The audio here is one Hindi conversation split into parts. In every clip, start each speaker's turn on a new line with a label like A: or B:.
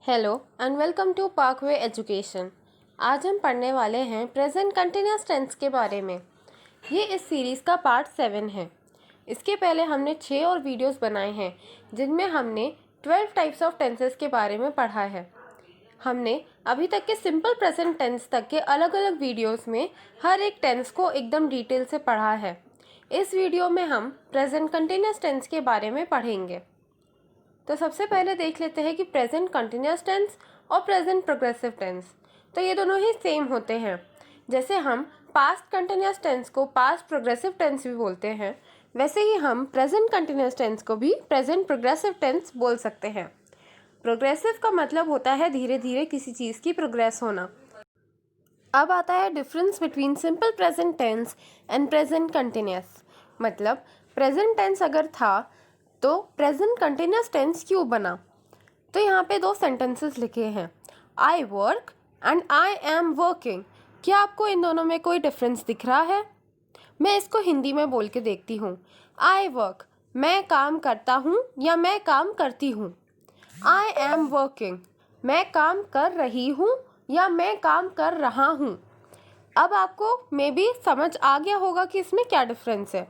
A: Hello and welcome to Parkway education. आज हम पढ़ने वाले हैं प्रेजेंट कंटिन्यूअस टेंस के बारे में। ये इस सीरीज़ का पार्ट 7 है। इसके पहले हमने 6 और वीडियोस बनाए हैं जिनमें हमने 12 टाइप्स ऑफ टेंसेस के बारे में पढ़ा है। हमने अभी तक के सिंपल प्रेजेंट टेंस तक के अलग अलग वीडियोस में हर एक टेंस को एकदम डिटेल से पढ़ा है। इस वीडियो में हम प्रेजेंट कंटिन्यूअस टेंस के बारे में पढ़ेंगे। तो सबसे पहले देख लेते हैं कि प्रेजेंट कंटिन्यूअस टेंस और प्रेजेंट प्रोग्रेसिव टेंस, तो ये दोनों ही सेम होते हैं। जैसे हम पास्ट कंटिन्यूअस टेंस को पास्ट प्रोग्रेसिव टेंस भी बोलते हैं, वैसे ही हम प्रेजेंट कंटिन्यूअस टेंस को भी प्रेजेंट प्रोग्रेसिव टेंस बोल सकते हैं। प्रोग्रेसिव का मतलब होता है धीरे धीरे किसी चीज़ की प्रोग्रेस होना। अब आता है difference between simple present tense and present continuous. मतलब प्रेजेंट टेंस अगर था तो प्रेजेंट कंटिन्यूअस टेंस क्यों बना? तो यहाँ पे 2 सेंटेंसेस लिखे हैं, I work and I am working. क्या आपको इन दोनों में कोई डिफरेंस दिख रहा है? मैं इसको हिंदी में बोल के देखती हूँ। आई वर्क, मैं काम करता हूँ या मैं काम करती हूँ। आई एम वर्किंग, मैं काम कर रही हूँ या मैं काम कर रहा हूँ। अब आपको मे बी समझ आ गया होगा कि इसमें क्या डिफरेंस है।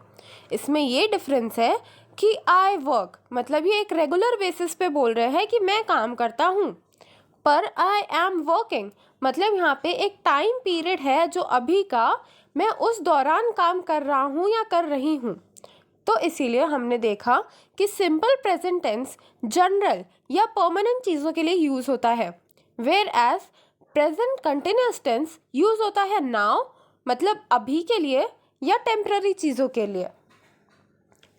A: इसमें ये डिफरेंस है कि आई वर्क मतलब ये एक रेगुलर बेसिस पे बोल रहे हैं कि मैं काम करता हूँ, पर आई एम वर्किंग मतलब यहाँ पे एक टाइम पीरियड है जो अभी का, मैं उस दौरान काम कर रहा हूँ या कर रही हूँ। तो इसीलिए हमने देखा कि सिंपल प्रेजेंट टेंस जनरल या परमानेंट चीज़ों के लिए यूज़ होता है, where as present continuous tense use होता है नाउ मतलब अभी के लिए या टेम्पररी चीज़ों के लिए।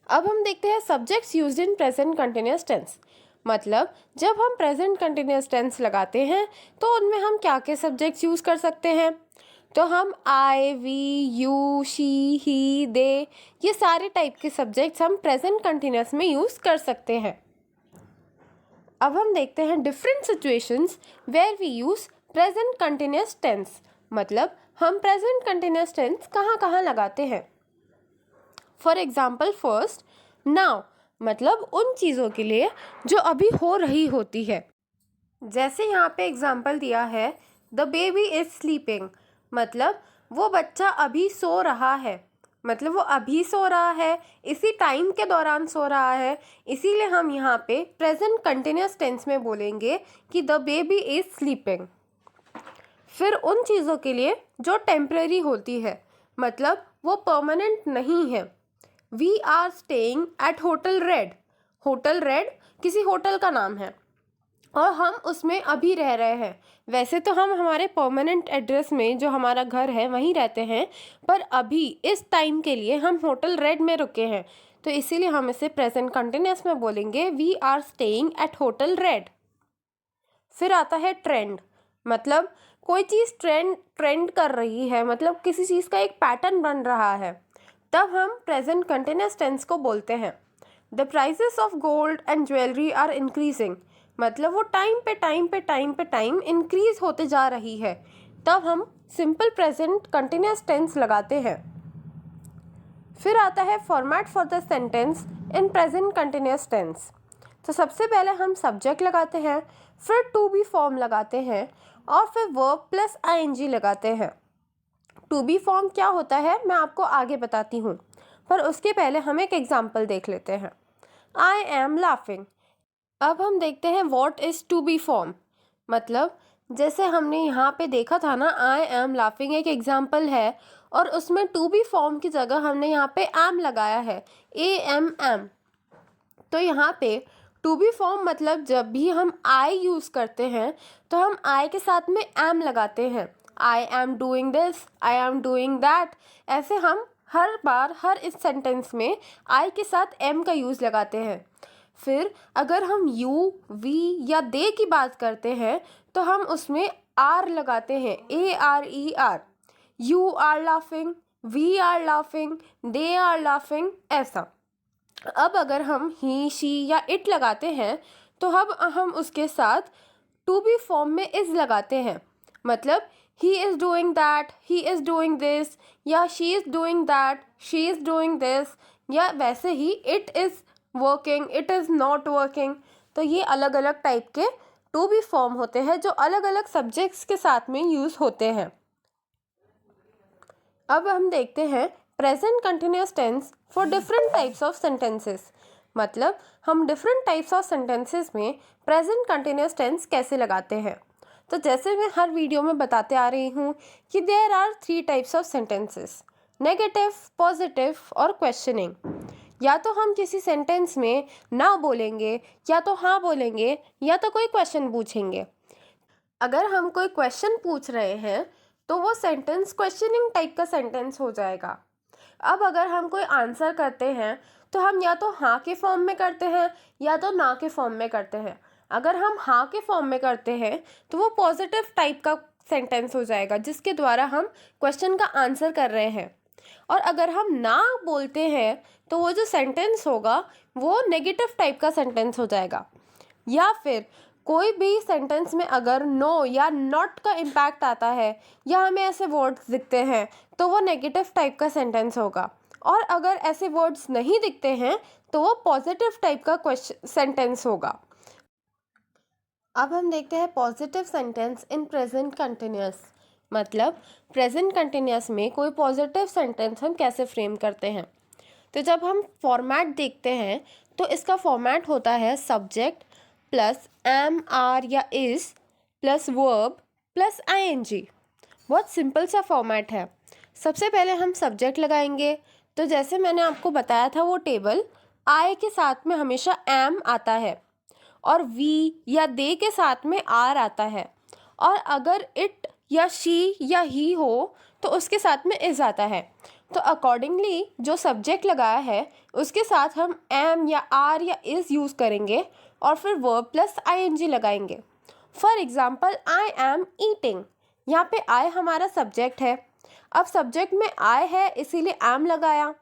A: अब हम देखते हैं subjects used in present continuous tense. मतलब जब हम प्रेजेंट कंटिन्यूअस टेंस लगाते हैं तो उनमें हम क्या क्या सब्जेक्ट्स यूज़ कर सकते हैं? तो हम आई, वी, यू, शी, ही, दे, ये सारे टाइप के सब्जेक्ट्स हम प्रेजेंट कंटिन्यूअस में यूज़ कर सकते हैं। अब हम देखते हैं different situations where we use present continuous tense. मतलब हम प्रेजेंट कंटिन्यूअस टेंस कहाँ कहाँ लगाते हैं। फॉर एग्जाम्पल फर्स्ट, नाउ मतलब उन चीज़ों के लिए जो अभी हो रही होती है। जैसे यहाँ पे एग्जाम्पल दिया है, द बेबी इज स्लीपिंग मतलब वो बच्चा अभी सो रहा है, मतलब वो अभी सो रहा है, इसी टाइम के दौरान सो रहा है। इसीलिए हम यहाँ पे प्रेजेंट कंटिन्यूअस टेंस में बोलेंगे कि द बेबी इज स्लीपिंग। फिर उन चीज़ों के लिए जो टेम्परेरी होती है, मतलब वो परमानेंट नहीं है। We are staying at hotel red. Hotel red किसी होटल का नाम है और हम उसमें अभी रह रहे हैं। वैसे तो हम हमारे परमानेंट एड्रेस में जो हमारा घर है वहीं रहते हैं, पर अभी इस टाइम के लिए हम होटल रेड में रुके हैं, तो इसीलिए हम इसे प्रेजेंट कंटिन्यूअस में बोलेंगे we are staying at hotel red. फिर आता है ट्रेंड। मतलब कोई चीज़ ट्रेंड कर रही है, मतलब किसी चीज़ का एक पैटर्न बन रहा है, तब हम प्रेजेंट कंटिन्यूअस टेंस को बोलते हैं। The prices of gold and jewellery are increasing मतलब वो टाइम पे टाइम इंक्रीज होते जा रही है, तब हम सिंपल प्रेजेंट कंटिन्यूअस टेंस लगाते हैं। फिर आता है format for the sentence in present continuous tense. तो सबसे पहले हम सब्जेक्ट लगाते हैं, फिर टू बी फॉर्म लगाते हैं और फिर वर्ब प्लस आईएनजी लगाते हैं। टू बी फॉर्म क्या होता है मैं आपको आगे बताती हूँ, पर उसके पहले हम एक एग्जाम्पल देख लेते हैं। I am laughing. अब हम देखते हैं what is to be form. मतलब जैसे हमने यहाँ पे देखा था ना, आई एम लाफिंग एक एग्जाम्पल है और उसमें टू बी फॉर्म की जगह हमने यहाँ पे एम लगाया है, एम। तो यहाँ पे टू बी फॉर्म मतलब जब भी हम आई यूज़ करते हैं तो हम आई के साथ में एम लगाते हैं। I am doing this, I am doing that, ऐसे हम हर बार हर इस सेंटेंस में आई के साथ एम का यूज़ लगाते हैं। फिर अगर हम यू, वी या दे की बात करते हैं तो हम उसमें आर लगाते हैं, ARER। You are laughing, we are laughing, they are laughing, ऐसा। अब अगर हम ही, शी या इट लगाते हैं तो अब हम उसके साथ टू बी फॉर्म में इज़ लगाते हैं। मतलब he is doing that, he is doing this, या she is doing that, she is doing this, या वैसे ही it is working, it is not working. तो ये अलग अलग टाइप के टू बी फॉर्म होते हैं जो अलग अलग सब्जेक्ट्स के साथ में यूज़ होते हैं। अब हम देखते हैं present continuous tense for different types of sentences. मतलब हम डिफरेंट टाइप्स ऑफ सेंटेंसेस में प्रेजेंट कंटिन्यूस टेंस कैसे लगाते हैं। तो जैसे मैं हर वीडियो में बताते आ रही हूँ कि there are 3 types of sentences, negative, positive और क्वेश्चनिंग। या तो हम किसी सेंटेंस में ना बोलेंगे, या तो हाँ बोलेंगे, या तो कोई क्वेश्चन पूछेंगे। अगर हम कोई क्वेश्चन पूछ रहे हैं तो वो सेंटेंस क्वेश्चनिंग टाइप का सेंटेंस हो जाएगा। अब अगर हम कोई आंसर करते हैं तो हम या तो हाँ के फॉर्म में करते हैं या तो ना के फॉर्म में करते हैं। अगर हम हाँ के फॉर्म में करते हैं तो वो पॉजिटिव टाइप का सेंटेंस हो जाएगा जिसके द्वारा हम क्वेश्चन का आंसर कर रहे हैं। और अगर हम ना बोलते हैं तो वो जो सेंटेंस होगा वो नेगेटिव टाइप का सेंटेंस हो जाएगा। या फिर कोई भी सेंटेंस में अगर नो या नॉट का इम्पैक्ट आता है या हमें ऐसे वर्ड्स दिखते हैं तो वो नेगेटिव टाइप का सेंटेंस होगा। और अगर ऐसे वर्ड्स नहीं दिखते हैं तो वो पॉजिटिव टाइप का सेंटेंस होगा। अब हम देखते हैं positive sentence in present continuous. मतलब प्रेजेंट कंटिन्यूअस में कोई पॉजिटिव सेंटेंस हम कैसे फ्रेम करते हैं। तो जब हम फॉर्मेट देखते हैं तो इसका फॉर्मेट होता है सब्जेक्ट प्लस एम, आर या is plus verb plus ING. बहुत सिंपल सा फॉर्मेट है। सबसे पहले हम सब्जेक्ट लगाएंगे। तो जैसे मैंने आपको बताया था वो टेबल आई के साथ में हमेशा एम आता है और वी या दे के साथ में आर आता है। और अगर इट या शी या ही हो तो उसके साथ में इज आता है। तो अकॉर्डिंगली जो सब्जेक्ट लगाया है उसके साथ हम एम या आर या इज यूज़ करेंगे और फिर वर्ब प्लस आईएनजी लगाएंगे। For example I am eating, यहाँ पे आई हमारा सब्जेक्ट है। अब सब्जेक्ट में आई है इसीलिए एम लगाया।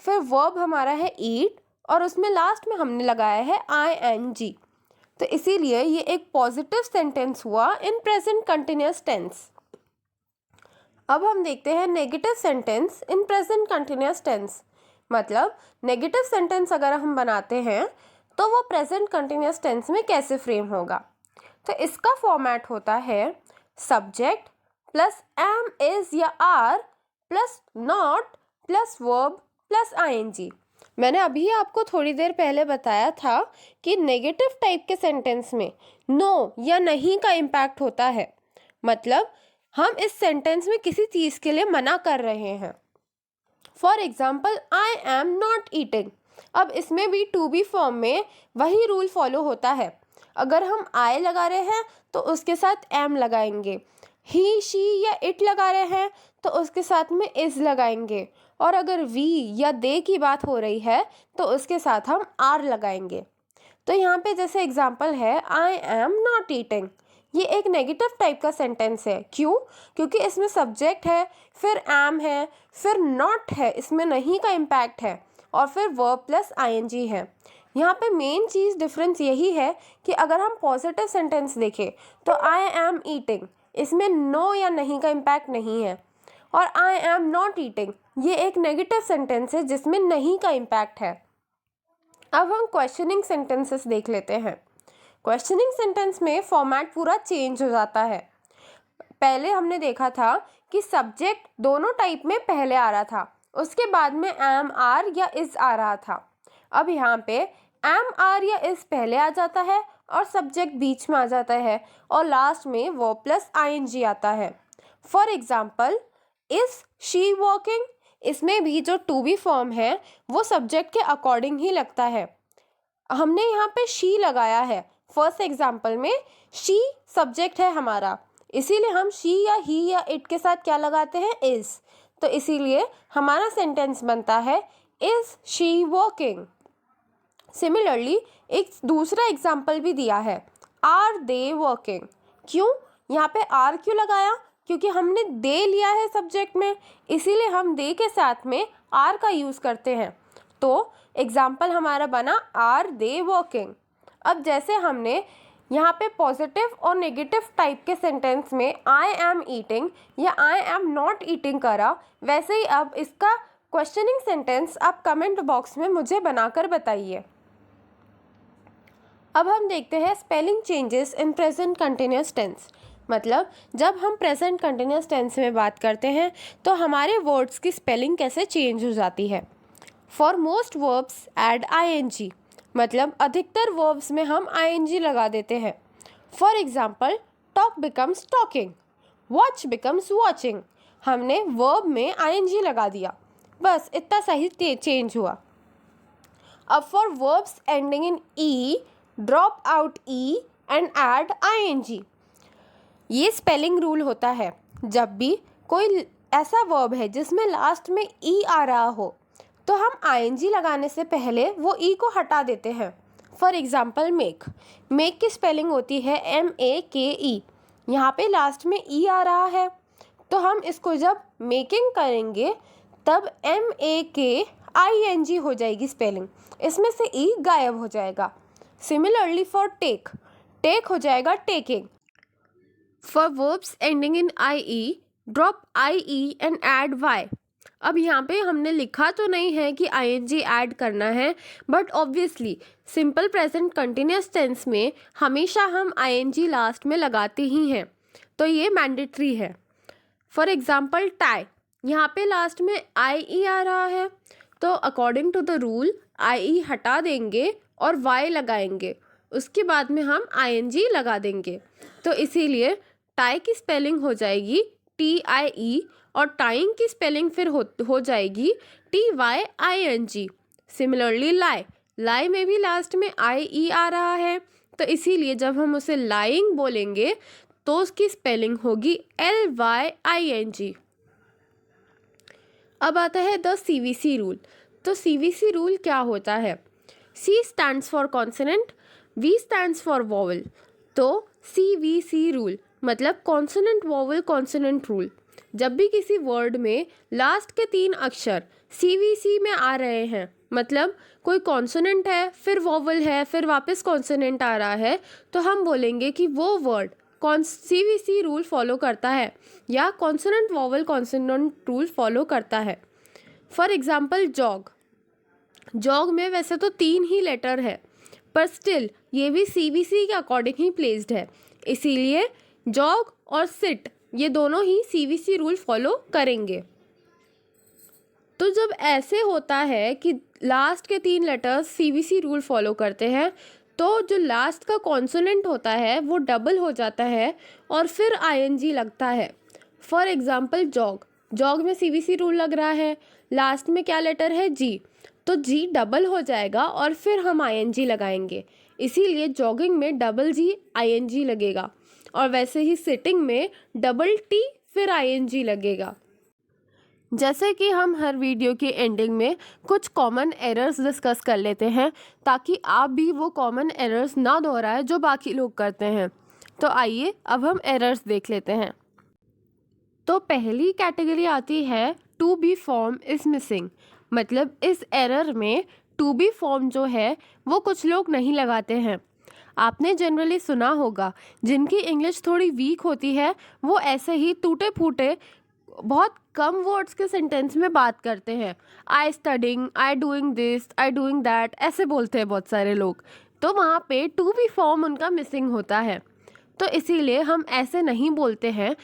A: फिर वर्ब हमारा है ईट और उसमें लास्ट में हमने लगाया है आईएनजी। तो इसीलिए ये एक पॉजिटिव सेंटेंस हुआ इन प्रेजेंट कंटिन्यूअस टेंस। अब हम देखते हैं negative sentence in present continuous tense. मतलब नेगेटिव सेंटेंस अगर हम बनाते हैं तो वो प्रेजेंट कंटिन्यूअस टेंस में कैसे फ्रेम होगा। तो इसका फॉर्मेट होता है सब्जेक्ट प्लस एम, इज या are plus not plus verb plus ING. मैंने अभी आपको थोड़ी देर पहले बताया था कि नेगेटिव टाइप के सेंटेंस में नो या नहीं का इम्पैक्ट होता है। मतलब हम इस सेंटेंस में किसी चीज़ के लिए मना कर रहे हैं। For example I am not eating. अब इसमें भी टू बी फॉर्म में वही रूल फॉलो होता है। अगर हम आई लगा रहे हैं तो उसके साथ एम लगाएंगे। ही, शी या इट लगा रहे हैं तो उसके साथ में इज लगाएंगे। और अगर वी या दे की बात हो रही है तो उसके साथ हम आर लगाएंगे। तो यहाँ पे जैसे एग्जाम्पल है आई एम नॉट ईटिंग, ये एक नेगेटिव टाइप का सेंटेंस है। क्यों? क्योंकि इसमें सब्जेक्ट है, फिर एम है, फिर नॉट है, इसमें नहीं का इम्पैक्ट है और फिर वर्ब प्लस आईएनजी है। यहाँ पे मेन चीज़ डिफरेंस यही है कि अगर हम पॉजिटिव सेंटेंस देखें तो आई एम ईटिंग, इसमें नो या नहीं का इम्पैक्ट नहीं है। और आई एम नॉट ईटिंग ये एक नेगेटिव सेंटेंस है जिसमें नहीं का इम्पैक्ट है। अब हम क्वेश्चनिंग सेंटेंसेस देख लेते हैं। क्वेश्चनिंग सेंटेंस में फॉर्मेट पूरा चेंज हो जाता है। पहले हमने देखा था कि सब्जेक्ट दोनों टाइप में पहले आ रहा था, उसके बाद में एम, आर या इज आ रहा था। अब यहाँ पे एम, आर या इज पहले आ जाता है और सब्जेक्ट बीच में आ जाता है और लास्ट में वर्ब प्लस आईएनजी आता है। For example is she walking, इसमें भी जो टू बी फॉर्म है वो सब्जेक्ट के अकॉर्डिंग ही लगता है। हमने यहाँ पे शी लगाया है। फर्स्ट एग्जाम्पल में शी सब्जेक्ट है हमारा, इसीलिए हम शी या ही या इट के साथ क्या लगाते हैं, इज। तो इसीलिए हमारा सेंटेंस बनता है इज शी वॉकिंग। सिमिलरली एक दूसरा एग्जाम्पल भी दिया है, आर दे वर्किंग। क्यों? यहाँ पे आर क्यों लगाया? क्योंकि हमने दे लिया है सब्जेक्ट में, इसीलिए हम दे के साथ में आर का यूज़ करते हैं। तो एग्जाम्पल हमारा बना आर दे वर्किंग। अब जैसे हमने यहाँ पे पॉजिटिव और नेगेटिव टाइप के सेंटेंस में आई एम ईटिंग या आई एम नॉट ईटिंग करा, वैसे ही अब इसका क्वेश्चनिंग सेंटेंस आप कमेंट बॉक्स में मुझे बनाकर बताइए। अब हम देखते हैं spelling changes in present continuous tense. मतलब जब हम प्रेजेंट कंटिन्यूअस टेंस में बात करते हैं तो हमारे वर्ड्स की स्पेलिंग कैसे चेंज हो जाती है। For most verbs add ing, मतलब अधिकतर वर्ब्स में हम ing लगा देते हैं। For example talk becomes talking, watch becomes watching, हमने वर्ब में ing लगा दिया, बस इतना सही चेंज हुआ। अब for verbs ending in E drop out E and add ing। ये स्पेलिंग रूल होता है। जब भी कोई ऐसा वर्ब है जिसमें लास्ट में ई आ रहा हो तो हम ing लगाने से पहले वो ई को हटा देते हैं। फॉर एग्जाम्पल मेक की स्पेलिंग होती है MAKE, यहाँ पे लास्ट में ई आ रहा है तो हम इसको जब मेकिंग करेंगे तब MAKING हो जाएगी स्पेलिंग, इसमें से ई गायब हो जाएगा। सिमिलरली फॉर टेक हो जाएगा taking. For verbs ending in IE drop IE and add Y। अब यहाँ पे हमने लिखा तो नहीं है कि ing ऐड करना है, but obviously simple present continuous tense में हमेशा हम ing लास्ट में लगाते ही हैं, तो ये मैंडेटरी है। फॉर एग्जाम्पल टाई, यहाँ पे लास्ट में IE आ रहा है तो according to the rule IE हटा देंगे और Y लगाएंगे, उसके बाद में हम ing लगा देंगे। तो इसीलिए टाई की स्पेलिंग हो जाएगी TIE और टाइंग की स्पेलिंग फिर हो जाएगी TYING। सिमिलरली लाई में भी लास्ट में IE आ रहा है तो इसीलिए जब हम उसे लाइंग बोलेंगे तो उसकी स्पेलिंग होगी LYING। अब आता है द CVC रूल। तो CVC रूल क्या होता है? C stands for consonant, V stands for vowel. तो CVC रूल मतलब कॉन्सोनेंट वॉवल कॉन्सोनेंट रूल। जब भी किसी वर्ड में लास्ट के 3 अक्षर CVC में आ रहे हैं, मतलब कोई कॉन्सोनेंट है फिर वॉवल है फिर वापस कॉन्सोनेंट आ रहा है, तो हम बोलेंगे कि वो वर्ड CVC रूल फॉलो करता है या consonant vowel consonant rule follow करता है। फॉर एग्जाम्पल जॉग में वैसे तो 3 ही लेटर है पर स्टिल ये भी CVC के अकॉर्डिंग ही प्लेस्ड है, इसीलिए जॉग और सिट ये दोनों ही CVC रूल फॉलो करेंगे। तो जब ऐसे होता है कि लास्ट के 3 लेटर्स CVC रूल फॉलो करते हैं तो जो लास्ट का कॉन्सोनेंट होता है वो डबल हो जाता है और फिर ING लगता है। फॉर एग्जाम्पल जॉग में CVC रूल लग रहा है, लास्ट में क्या लेटर है G, तो G डबल हो जाएगा और फिर हम ING लगाएंगे, इसीलिए जॉगिंग में डबल G ING लगेगा और वैसे ही सिटिंग में डबल T फिर ING लगेगा। जैसे कि हम हर वीडियो की एंडिंग में कुछ कॉमन एरर्स डिस्कस कर लेते हैं ताकि आप भी वो कॉमन एरर्स ना दोहराए जो बाकी लोग करते हैं। तो आइए अब हम एरर्स देख लेते हैं। तो पहली कैटेगरी आती है to be form is missing. मतलब इस एरर में टू बी फॉर्म जो है वो कुछ लोग नहीं लगाते हैं। आपने जनरली सुना होगा जिनकी इंग्लिश थोड़ी वीक होती है वो ऐसे ही टूटे फूटे बहुत कम वर्ड्स के सेंटेंस में बात करते हैं। I studying, I doing this, I doing that, ऐसे बोलते हैं बहुत सारे लोग, तो वहाँ पे टू बी फॉर्म उनका मिसिंग होता है। तो इसीलिए हम ऐसे नहीं बोलते हैं।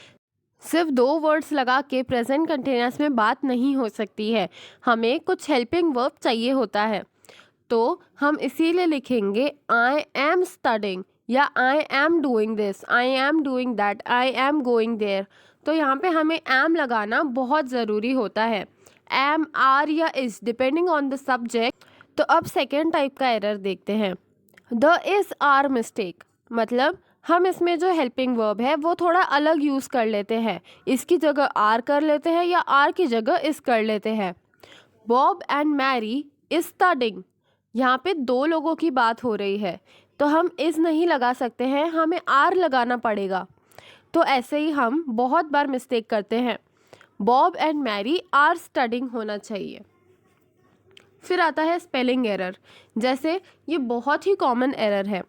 A: सिर्फ 2 वर्ड्स लगा के प्रेजेंट कंटिन्यूअस में बात नहीं हो सकती है, हमें कुछ हेल्पिंग वर्ब चाहिए होता है। तो हम इसीलिए लिखेंगे आई एम स्टडिंग या I am doing this, I am doing that, I am going there. तो यहाँ पे हमें एम लगाना बहुत ज़रूरी होता है, एम, आर या is depending on the subject. तो अब सेकेंड टाइप का एरर देखते हैं, द इज़ आर मिस्टेक। मतलब हम इसमें जो हेल्पिंग वर्ब है वो थोड़ा अलग यूज़ कर लेते हैं, इसकी जगह आर कर लेते हैं या आर की जगह इस कर लेते हैं। Bob and Mary is studying, यहाँ पे 2 लोगों की बात हो रही है तो हम इज़ नहीं लगा सकते हैं, हमें आर लगाना पड़ेगा। तो ऐसे ही हम बहुत बार मिस्टेक करते हैं, Bob and Mary are studying होना चाहिए। फिर आता है स्पेलिंग एरर। जैसे ये बहुत ही कॉमन एरर है,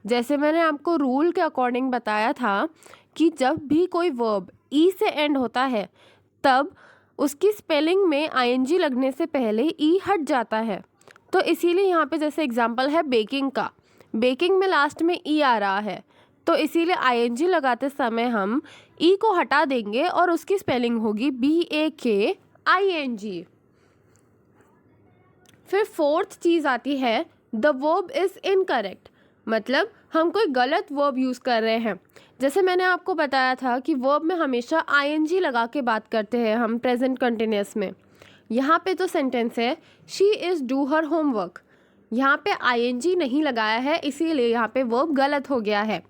A: जैसे मैंने आपको रूल के अकॉर्डिंग बताया था कि जब भी कोई वर्ब ई से एंड होता है तब उसकी स्पेलिंग में ING लगने से पहले ई हट जाता है। तो इसीलिए यहाँ पे जैसे एग्जांपल है बेकिंग का, बेकिंग में लास्ट में ई आ रहा है, तो इसीलिए आईएनजी लगाते समय हम ई को हटा देंगे और उसकी स्पेलिंग होगी BAKING। फिर फोर्थ चीज़ आती है द वर्ब इज़ इनकरेक्ट, मतलब हम कोई गलत वर्ब यूज़ कर रहे हैं। जैसे मैंने आपको बताया था कि वर्ब में हमेशा आईएनजी लगा के बात करते हैं हम प्रेजेंट कंटिन्यूअस में। यहाँ पे तो सेंटेंस है she is do her homework, यहाँ पे आईएनजी नहीं लगाया है, इसीलिए यहाँ पे वर्ब गलत हो गया है।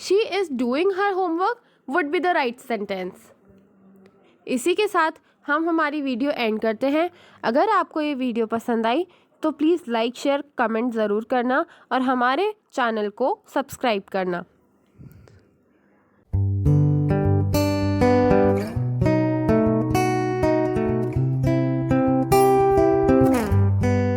A: She is doing her homework would be the right sentence. इसी के साथ हम हमारी वीडियो एंड करते हैं। अगर आपको ये वीडियो पसंद आई तो प्लीज़ लाइक शेयर कमेंट ज़रूर करना और हमारे चैनल को सब्सक्राइब करना।